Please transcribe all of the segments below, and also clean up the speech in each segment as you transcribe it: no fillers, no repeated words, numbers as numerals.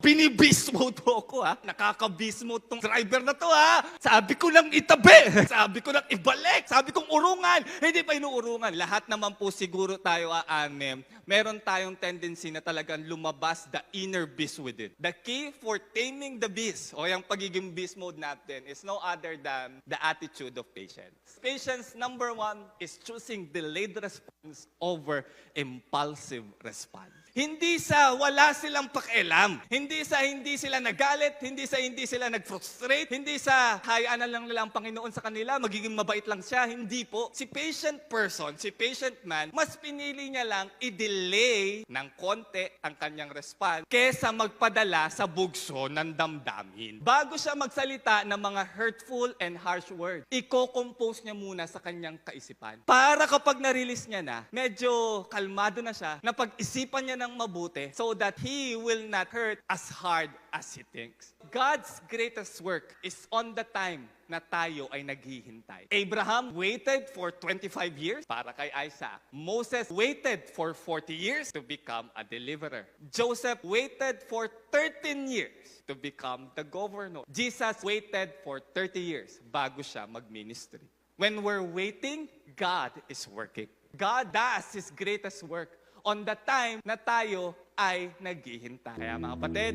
Bini-beast mode po ako ha. Nakaka-beast mode tong driver na to ha. Sabi ko lang itabi. Sabi ko lang ibalik. Sabi kong urungan. Hindi pa inuurungan. Lahat naman po siguro tayo aanim. Meron tayong tendency na talagang lumabas the inner beast with it. The key for taming the beast o yung pagiging beast mode natin is no other than the attitude of patience. Patience number 1 is choosing delayed response over impulsive response. Hindi sa wala silang pakialam. Hindi sa hindi sila nagalit. Hindi sa hindi sila nag-frustrate. Hindi sa hayaan na lang nila ang Panginoon sa kanila. Magiging mabait lang siya. Hindi po. Si patient person, si patient man, mas pinili niya lang i-delay ng konti ang kanyang response kesa magpadala sa bugso ng damdamin. Bago siya magsalita ng mga hurtful and harsh words, i-compose niya muna sa kanyang kaisipan. Para kapag na-release niya na, medyo kalmado na siya, na pag-isipan niya ng mabuti so that he will not hurt as hard as he thinks. God's greatest work is on the time na tayo ay naghihintay. Abraham waited for 25 years para kay Isaac. Moses waited for 40 years to become a deliverer. Joseph waited for 13 years to become the governor. Jesus waited for 30 years bago siya mag-ministry. When we're waiting, God is working. God does His greatest work on the time na tayo ay naghihintay. Kaya mga kapatid,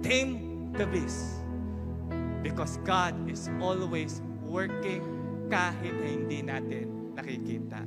tame the beast. Because God is always working kahit hindi natin nakikita.